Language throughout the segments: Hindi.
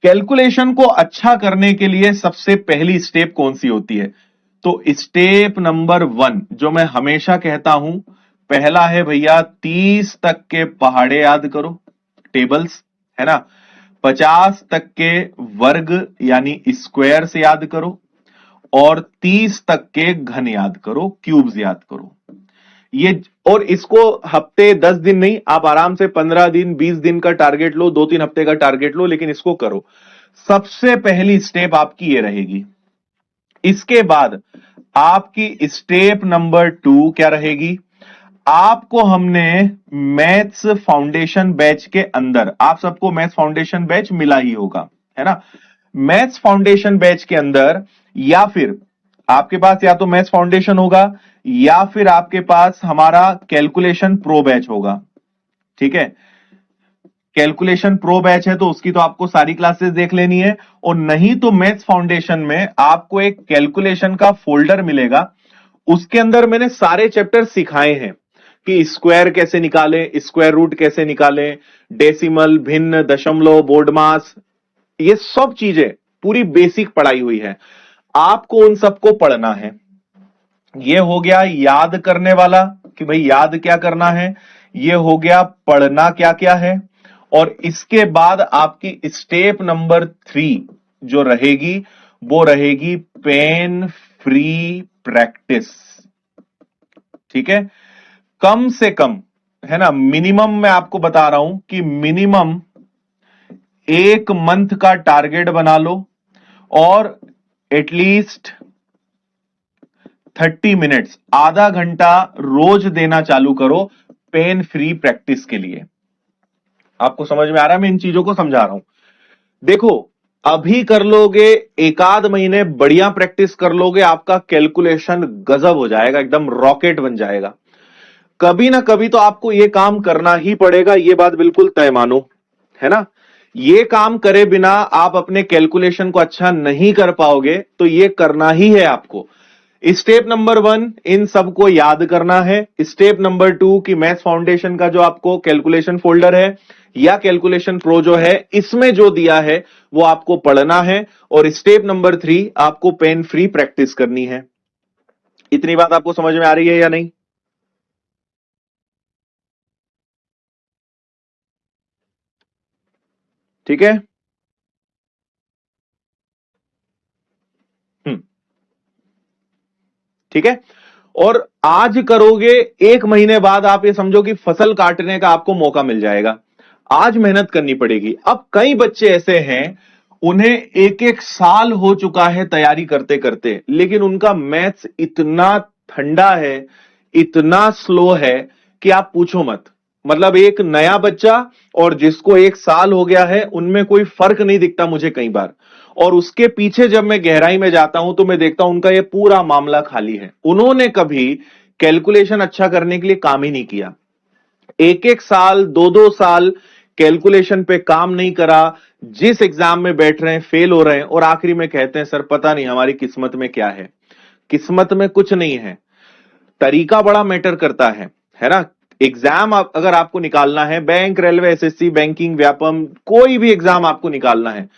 कैलकुलेशन को अच्छा करने के लिए सबसे पहली स्टेप कौन सी होती है? तो स्टेप नंबर 1 जो मैं हमेशा कहता हूं, पहला है भैया 30 तक के पहाड़े याद करो, टेबल्स, है ना। 50 तक के वर्ग यानी स्क्वायर से याद करो, और 30 तक के घन याद करो, क्यूब्स याद करो। ये, और इसको हफ्ते 10 दिन नहीं, आप आराम से 15 दिन 20 दिन का टारगेट लो, 2-3 हफ्ते का टारगेट लो, लेकिन इसको करो। सबसे पहली स्टेप आपकी ये रहेगी। इसके बाद आपकी स्टेप नंबर 2 क्या रहेगी? आपको हमने मैथ्स फाउंडेशन बैच के अंदर, आप सबको मैथ्स फाउंडेशन बैच मिला ही होगा, है ना। मैथ्स फाउंडेशन बैच के अंदर, या फिर आपके पास या तो मैथ्स फाउंडेशन होगा, या फिर आपके पास हमारा कैलकुलेशन प्रो बैच होगा, ठीक है। कैलकुलेशन प्रो बैच है तो उसकी तो आपको सारी क्लासेस देख लेनी है, और नहीं तो मैथ्स फाउंडेशन में आपको एक कैलकुलेशन का फोल्डर मिलेगा। उसके अंदर मैंने सारे चैप्टर सिखाए हैं कि स्क्वायर कैसे निकालें, स्क्वायर रूट कैसे निकालें, डेसिमल, भिन्न, दशमलव, बोर्ड मास, ये सब चीजें पूरी बेसिक पढ़ाई हुई है। आपको उन सबको पढ़ना है। ये हो गया याद करने वाला कि भाई याद क्या करना है, ये हो गया पढ़ना क्या क्या है। और इसके बाद आपकी स्टेप नंबर 3 जो रहेगी वो रहेगी पेन फ्री प्रैक्टिस, ठीक है। कम से कम, है ना, मिनिमम मैं आपको बता रहा हूं कि मिनिमम 1 मंथ का टारगेट बना लो, और एटलीस्ट 30 मिनट्स, आधा घंटा रोज देना चालू करो पेन फ्री प्रैक्टिस के लिए। आपको समझ में आ रहा है? मैं इन चीजों को समझा रहा हूं। देखो, अभी कर लोगे, एक आध महीने बढ़िया प्रैक्टिस कर लोगे, आपका कैलकुलेशन गजब हो जाएगा, एकदम रॉकेट बन जाएगा। कभी ना कभी तो आपको यह काम करना ही पड़ेगा, यह बात बिल्कुल तय मानो, है ना। ये काम करे बिना आप अपने कैलकुलेशन को अच्छा नहीं कर पाओगे, तो ये करना ही है आपको। स्टेप नंबर 1 इन सबको याद करना है। स्टेप नंबर 2 की मैथ्स फाउंडेशन का जो आपको कैलकुलेशन फोल्डर है या कैलकुलेशन प्रो जो है, इसमें जो दिया है वो आपको पढ़ना है। और स्टेप नंबर 3 आपको पेन फ्री प्रैक्टिस करनी है। इतनी बात आपको समझ में आ रही है या नहीं? ठीक है। हम्म, ठीक है। और आज करोगे, 1 महीने बाद आप ये समझो कि फसल काटने का आपको मौका मिल जाएगा। आज मेहनत करनी पड़ेगी। अब कई बच्चे ऐसे हैं, उन्हें 1-1 साल हो चुका है तैयारी करते करते, लेकिन उनका मैथ्स इतना ठंडा है, इतना स्लो है कि आप पूछो मत। मतलब एक नया बच्चा और जिसको 1 साल हो गया है, उनमें कोई फर्क नहीं दिखता मुझे कई बार। और उसके पीछे जब मैं गहराई में जाता हूं तो मैं देखता हूं उनका यह पूरा मामला खाली है। उन्होंने कभी कैलकुलेशन अच्छा करने के लिए काम ही नहीं किया। 1-1 साल, 2-2 साल कैलकुलेशन पे काम नहीं करा, जिस एग्जाम में बैठ रहे हैं फेल हो रहे हैं, और आखिरी में कहते हैं सर पता नहीं हमारी किस्मत में क्या है। किस्मत में कुछ नहीं है, तरीका बड़ा मैटर करता है ना। एग्जाम अगर आपको निकालना है, bank, railway, SSC, banking, Vyapam, कोई भी एग्जाम आपको निकालना है,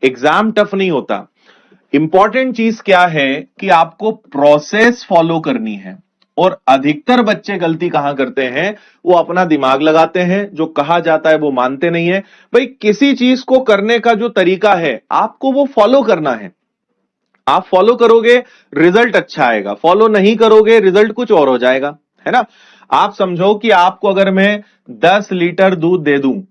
एग्जाम टफ नहीं होता। इंपॉर्टेंट चीज क्या है कि आपको प्रोसेस फॉलो करनी है। और अधिकतर बच्चे गलती कहां करते हैं, वो अपना दिमाग लगाते हैं, जो कहा जाता है वो मानते नहीं है। भाई किसी चीज को करने का जो तरीका है आपको वो फॉलो करना है। आप फॉलो करोगे रिजल्ट अच्छा आएगा, फॉलो नहीं करोगे रिजल्ट कुछ और हो जाएगा, है ना। आप समझो कि आपको अगर मैं 10 लीटर दूध दे दूं,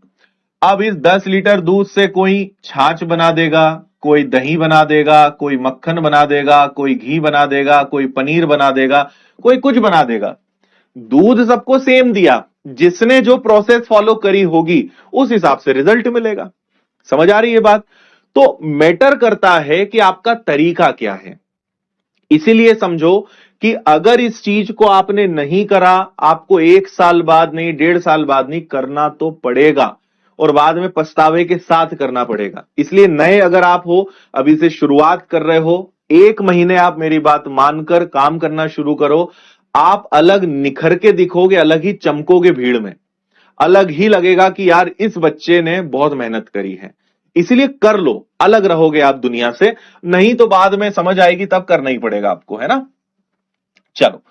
अब इस 10 लीटर दूध से कोई छाछ बना देगा, कोई दही बना देगा, कोई मक्खन बना देगा, कोई घी बना देगा, कोई पनीर बना देगा, कोई कुछ बना देगा। दूध सबको सेम दिया, जिसने जो प्रोसेस फॉलो करी होगी उस हिसाब से रिजल्ट मिलेगा। समझ आ रही है बात? तो मैटर करता है कि आपका तरीका क्या है। इसीलिए समझो कि अगर इस चीज को आपने नहीं करा, आपको 1 साल बाद नहीं, 1.5 साल बाद नहीं, करना तो पड़ेगा, और बाद में पछतावे के साथ करना पड़ेगा। इसलिए नए अगर आप हो, अभी से शुरुआत कर रहे हो, 1 महीने आप मेरी बात मानकर काम करना शुरू करो। आप अलग निखर के दिखोगे, अलग ही चमकोगे भीड़ में, अलग ही लगेगा कि यार इस बच्चे ने बहुत मेहनत करी है, इसीलिए कर लो, अलग रहोगे आप दुनिया से, नहीं तो बाद में समझ आएगी तब करना ही पड़ेगा आपको, है ना। चलो,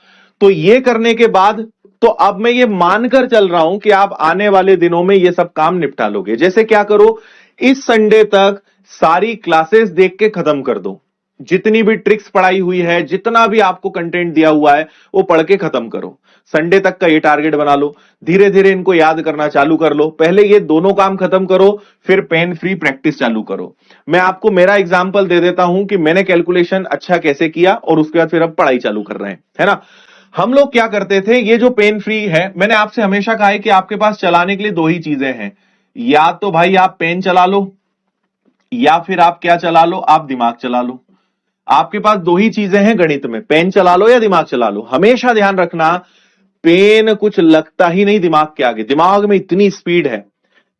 तो ये करने के बाद तो अब मैं ये मानकर चल रहा हूं कि आप आने वाले दिनों में ये सब काम निपटा लोगे। जैसे क्या करो, इस संडे तक सारी क्लासेस देख के खत्म कर दो, जितनी भी ट्रिक्स पढ़ाई हुई है, जितना भी आपको कंटेंट दिया हुआ है वो पढ़ के खत्म करो। संडे तक का ये टारगेट बना लो, धीरे धीरे इनको याद करना चालू कर लो। पहले ये दोनों काम खत्म करो, फिर पेन फ्री प्रैक्टिस चालू करो। मैं आपको मेरा एग्जांपल दे देता हूं कि मैंने कैलकुलेशन अच्छा कैसे किया और उसके बाद फिर अब पढ़ाई चालू कर रहे हैं, है ना। हम लोग क्या करते थे, ये जो पेन फ्री है, मैंने आपसे हमेशा कहा है कि आपके पास चलाने के लिए दो ही चीजें हैं, या तो भाई आप पेन चला लो, या फिर आप क्या चला लो, आप दिमाग चला लो। आपके पास दो ही चीजें हैं गणित में, पेन चला लो या दिमाग चला लो। हमेशा ध्यान रखना, पेन कुछ लगता ही नहीं दिमाग के आगे। दिमाग में इतनी स्पीड है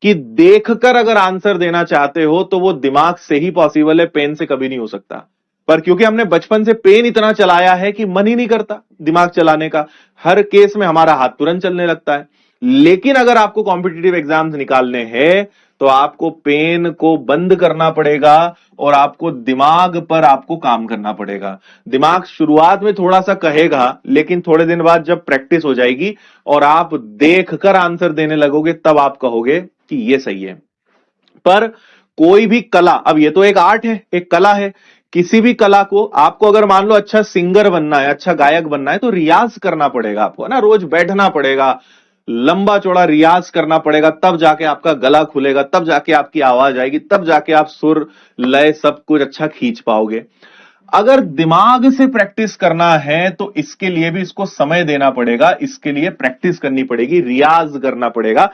कि देखकर अगर आंसर देना चाहते हो तो वो दिमाग से ही पॉसिबल है, पेन से कभी नहीं हो सकता। पर क्योंकि हमने बचपन से पेन इतना चलाया है कि मन ही नहीं करता दिमाग चलाने का, हर केस में हमारा हाथ तुरंत चलने लगता है। लेकिन अगर आपको कॉम्पिटिटिव एग्जाम्स निकालने हैं तो आपको पेन को बंद करना पड़ेगा और आपको दिमाग पर आपको काम करना पड़ेगा। दिमाग शुरुआत में थोड़ा सा कहेगा, लेकिन थोड़े दिन बाद जब प्रैक्टिस हो जाएगी और आप देखकर आंसर देने लगोगे, तब आप कहोगे कि ये सही है। पर कोई भी कला, अब ये तो एक आर्ट है, एक कला है, किसी भी कला को आपको अगर मान लो अच्छा सिंगर बनना है, अच्छा गायक बनना है, तो रियाज करना पड़ेगा आपको, है ना। रोज बैठना पड़ेगा, लंबा चौड़ा रियाज करना पड़ेगा, तब जाके आपका गला खुलेगा, तब जाके आपकी आवाज आएगी, तब जाके आप सुर लय सब कुछ अच्छा खींच पाओगे। अगर दिमाग से प्रैक्टिस करना है तो इसके लिए भी इसको समय देना पड़ेगा, इसके लिए प्रैक्टिस करनी पड़ेगी, रियाज करना पड़ेगा।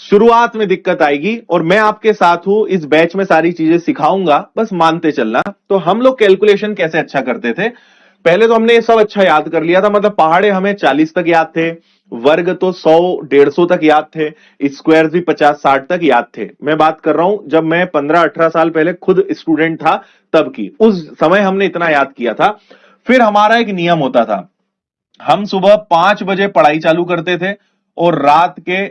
शुरुआत में दिक्कत आएगी और मैं आपके साथ हूं, इस बैच में सारी चीजें सिखाऊंगा, बस मानते चलना। तो हम लोग कैलकुलेशन कैसे अच्छा करते थे, पहले तो हमने ये सब अच्छा याद कर लिया था, मतलब पहाड़े हमें 40 तक याद थे, वर्ग तो 100-150 तक याद थे, स्क्वायर भी 50-60 तक याद थे। मैं बात कर रहा हूं जब मैं 15-18 साल पहले खुद स्टूडेंट था तब की, उस समय हमने इतना याद किया था। फिर हमारा एक नियम होता था, हम सुबह 5 बजे पढ़ाई चालू करते थे और रात के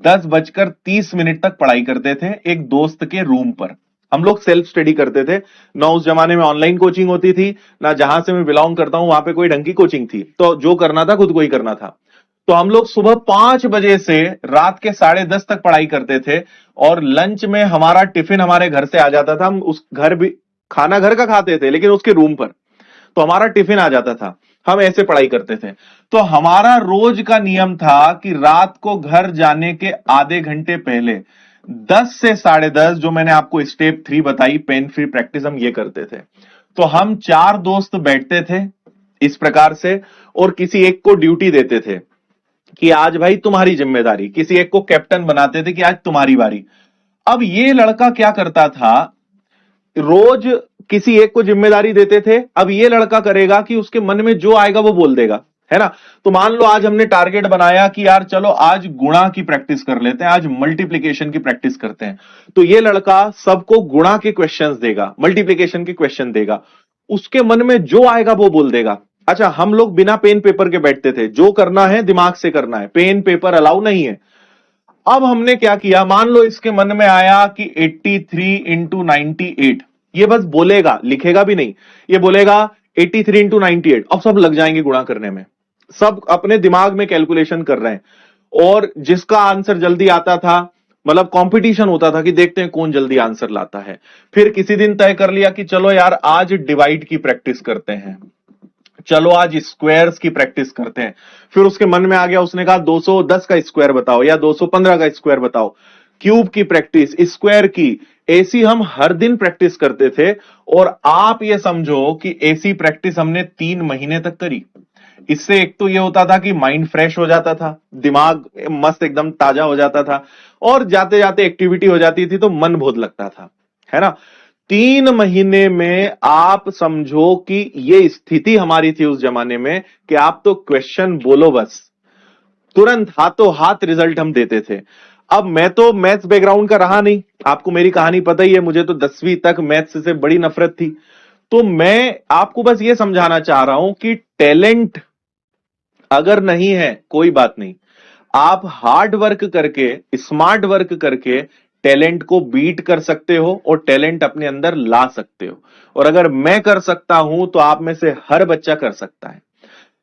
10:30 तक पढ़ाई करते थे एक दोस्त के रूम पर। हम लोग सेल्फ स्टडी करते थे ना, उस जमाने में ऑनलाइन कोचिंग होती थी ना, जहां से मैं बिलोंग करता हूं वहां पे कोई ढंग की कोचिंग थी, तो जो करना था खुद को ही करना था। तो हम लोग सुबह 5 बजे से रात के 10:30 तक पढ़ाई करते थे और लंच में हमारा टिफिन हमारे घर से आ जाता था। हम उस घर भी खाना घर का खाते थे लेकिन उसके रूम पर, तो हमारा टिफिन आ जाता था, हम ऐसे पढ़ाई करते थे। तो हमारा रोज का नियम था कि रात को घर जाने के आधे घंटे पहले 10 से 10:30, जो मैंने आपको स्टेप 3 बताई पेन फ्री प्रैक्टिस, हम ये करते थे। तो हम 4 दोस्त बैठते थे इस प्रकार से और किसी एक को ड्यूटी देते थे कि आज भाई तुम्हारी जिम्मेदारी, किसी एक को कैप्टन बनाते थे कि आज तुम्हारी बारी। अब ये लड़का क्या करता था, रोज किसी एक को जिम्मेदारी देते थे। अब ये लड़का करेगा कि उसके मन में जो आएगा वो बोल देगा, है ना। तो मान लो आज हमने टारगेट बनाया कि यार चलो आज गुणा की प्रैक्टिस कर लेते हैं, आज मल्टीप्लिकेशन की प्रैक्टिस करते हैं। तो ये लड़का सबको गुणा के क्वेश्चंस देगा, मल्टीप्लिकेशन के क्वेश्चन देगा, उसके मन में जो आएगा वो बोल देगा। अच्छा, हम लोग बिना पेन पेपर के बैठते थे, जो करना है दिमाग से करना है, पेन पेपर अलाउ नहीं है। अब हमने क्या किया, मान लो इसके मन में आया कि 83 इंटू 98, ये बस बोलेगा, लिखेगा भी नहीं, ये बोलेगा 83 इंटू 98। अब सब लग जाएंगे गुणा करने में, सब अपने दिमाग में कैलकुलेशन कर रहे हैं और जिसका आंसर जल्दी आता था, मतलब कंपटीशन होता था कि देखते हैं कौन जल्दी आंसर लाता है। फिर किसी दिन तय कर लिया कि चलो यार आज डिवाइड की प्रैक्टिस करते हैं, चलो आज स्क्वायर्स की प्रैक्टिस करते हैं। फिर उसके मन में आ गया, उसने कहा 210 का स्क्वायर बताओ या 215 का स्क्वायर बताओ। क्यूब की प्रैक्टिस, स्क्वायर की, ऐसी हम हर दिन प्रैक्टिस करते थे। और आप ये समझो कि ऐसी प्रैक्टिस हमने 3 महीने तक करी। इससे एक तो ये होता था कि माइंड फ्रेश हो जाता था, दिमाग मस्त एकदम ताजा हो जाता था, और जाते जाते एक्टिविटी हो जाती थी तो मन बहुत लगता था, है ना। 3 महीने में आप समझो कि ये स्थिति हमारी थी उस जमाने में कि आप तो क्वेश्चन बोलो बस, तुरंत हाथों हाथ रिजल्ट हम देते थे। अब मैं तो मैथ्स बैकग्राउंड का रहा नहीं, आपको मेरी कहानी पता ही है, मुझे तो 10वीं तक मैथ्स से बड़ी नफरत थी। तो मैं आपको बस ये समझाना चाह रहा हूं कि टैलेंट अगर नहीं है कोई बात नहीं, आप हार्ड वर्क करके, स्मार्ट वर्क करके टैलेंट को बीट कर सकते हो और टैलेंट अपने अंदर ला सकते हो। और अगर मैं कर सकता हूं तो आप में से हर बच्चा कर सकता है।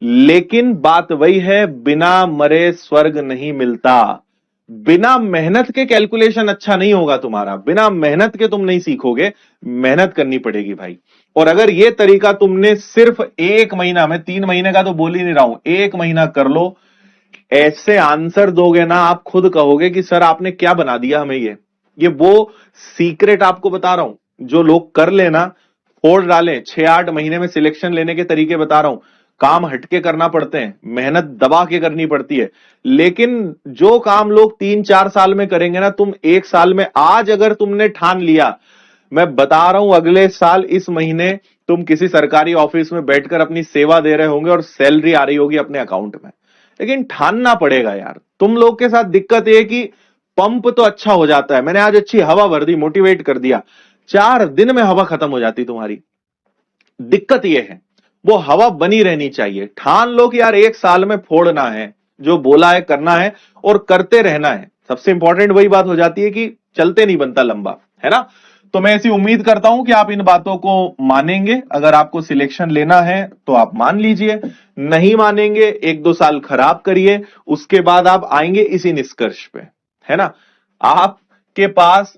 लेकिन बात वही है, बिना मरे स्वर्ग नहीं मिलता। बिना मेहनत के कैलकुलेशन अच्छा नहीं होगा तुम्हारा, बिना मेहनत के तुम नहीं सीखोगे, मेहनत करनी पड़ेगी भाई। और अगर यह तरीका तुमने सिर्फ 1 महीना, मैं 3 महीने का तो बोल ही नहीं रहा हूं, 1 महीना कर लो, ऐसे आंसर दोगे ना आप खुद कहोगे कि सर आपने क्या बना दिया हमें। ये वो सीक्रेट आपको बता रहा हूं, जो लोग कर लेना, फोड़ डालें, 6-8 महीने में सिलेक्शन लेने के तरीके बता रहा हूं। काम हटके करना पड़ते हैं, मेहनत दबा के करनी पड़ती है, लेकिन जो काम लोग 3-4 साल में करेंगे ना, तुम 1 साल में, आज अगर तुमने ठान लिया, मैं बता रहा हूं अगले साल इस महीने तुम किसी सरकारी ऑफिस में बैठकर अपनी सेवा दे रहे होंगे और सैलरी आ रही होगी अपने अकाउंट में। लेकिन ठानना पड़ेगा यार। तुम लोग के साथ दिक्कत यह कि पंप तो अच्छा हो जाता है, मैंने आज अच्छी हवा भर दी, मोटिवेट कर दिया, 4 दिन में हवा खत्म हो जाती तुम्हारी। दिक्कत यह है, वो हवा बनी रहनी चाहिए। ठान लो कि यार 1 साल में फोड़ना है, जो बोला है करना है और करते रहना है। सबसे इंपॉर्टेंट वही बात हो जाती है कि चलते नहीं बनता लंबा, है ना। तो मैं ऐसी उम्मीद करता हूं कि आप इन बातों को मानेंगे। अगर आपको सिलेक्शन लेना है तो आप मान लीजिए, नहीं मानेंगे 1-2 साल खराब करिए, उसके बाद आप आएंगे इसी निष्कर्ष पे, है ना। आपके पास,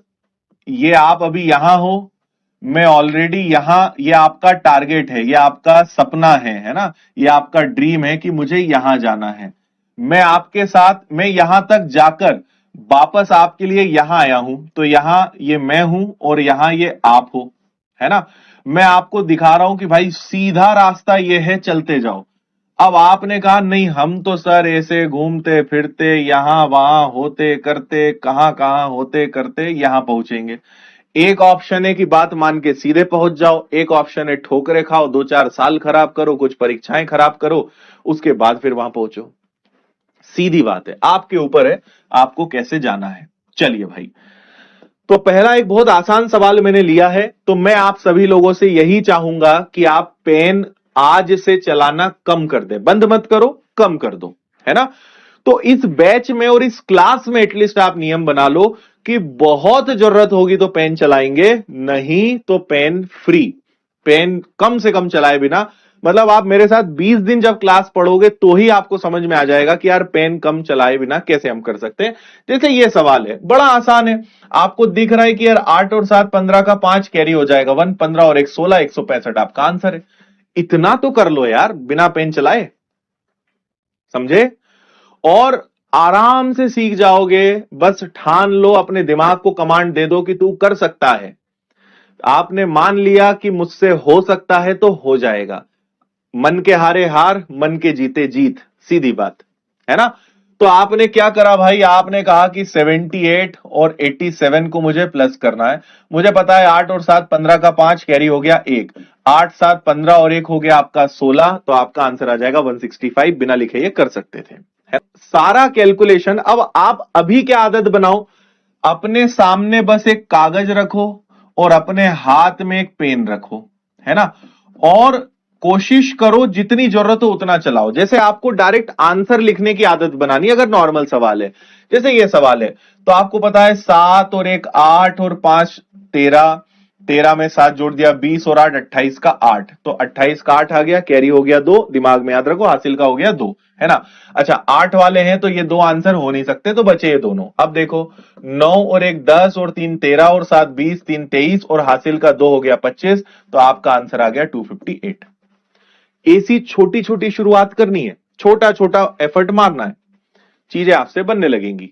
ये आप अभी यहां हो, मैं ऑलरेडी यहां, ये आपका टारगेट है, ये आपका सपना है ना, ये आपका ड्रीम है कि मुझे यहां जाना है। मैं आपके साथ, मैं यहां तक जाकर वापस आपके लिए यहां आया हूं, तो यहां ये मैं हूं और यहां ये आप हो, है ना। मैं आपको दिखा रहा हूं कि भाई सीधा रास्ता ये है, चलते जाओ। अब आपने कहा नहीं, हम तो सर ऐसे घूमते फिरते यहां वहां होते करते, कहां कहां होते करते यहां पहुंचेंगे। एक ऑप्शन है कि बात मान के सीधे पहुंच जाओ, एक ऑप्शन है ठोकरे खाओ, 2-4 साल खराब करो, कुछ परीक्षाएं खराब करो, उसके बाद फिर वहां पहुंचो। सीधी बात है, आपके ऊपर है आपको कैसे जाना है। चलिए भाई, तो पहला एक बहुत आसान सवाल मैंने लिया है, तो मैं आप सभी लोगों से यही चाहूंगा कि आप पेन आज से चलाना कम कर दें, बंद मत करो, कम कर दो, है ना। तो इस बैच में और इस क्लास में एटलीस्ट आप नियम बना लो कि बहुत जरूरत होगी तो पेन चलाएंगे, नहीं तो पेन फ्री। पेन कम से कम चलाए बिना, मतलब आप मेरे साथ 20 दिन जब क्लास पढ़ोगे तो ही आपको समझ में आ जाएगा कि यार पेन कम चलाए बिना कैसे हम कर सकते हैं। जैसे ये सवाल है, बड़ा आसान है, आपको दिख रहा है कि यार 8 और 7 15 का 5 कैरी हो जाएगा, 1 15 और 1 16, 165 आपका आंसर है। इतना तो कर लो यार बिना पेन चलाए, समझे। और आराम से सीख जाओगे, बस ठान लो, अपने दिमाग को कमांड दे दो कि तू कर सकता है। आपने मान लिया कि मुझसे हो सकता है तो हो जाएगा। मन के हारे हार, मन के जीते जीत, सीधी बात, है ना। तो आपने क्या करा भाई, आपने कहा कि 78 और 87 को मुझे प्लस करना है। मुझे पता है 8 और 7 15 का 5 कैरी हो गया 1, 8 7 15 और 1 हो गया आपका 16, तो आपका आंसर आ जाएगा 165। बिना लिखे ये कर सकते थे, है? सारा कैलकुलेशन। अब आप अभी क्या आदत बनाओ, अपने सामने बस एक कागज रखो और अपने हाथ में एक पेन रखो, है ना। और कोशिश करो जितनी जरूरत हो उतना चलाओ। जैसे आपको डायरेक्ट आंसर लिखने की आदत बनानी, अगर नॉर्मल सवाल है, जैसे ये सवाल है, तो आपको पता है 7 और 1 8 और 5 13, 13 में 7 जोड़ दिया 20 और 8 28 का 8, तो 28 का 8 आ गया, कैरी हो गया 2, दिमाग में याद रखो, हासिल का हो गया 2, है ना। अच्छा 8 वाले हैं तो ये 2 आंसर हो नहीं सकते, तो बचे ये दोनों। अब देखो 9 और 1 10 और 3 13 और 7 20, 3 23 और हासिल का 2 हो गया 25, तो आपका आंसर आ गया 258। ऐसी छोटी छोटी शुरुआत करनी है, छोटा छोटा एफर्ट मारना है, चीजें आपसे बनने लगेंगी।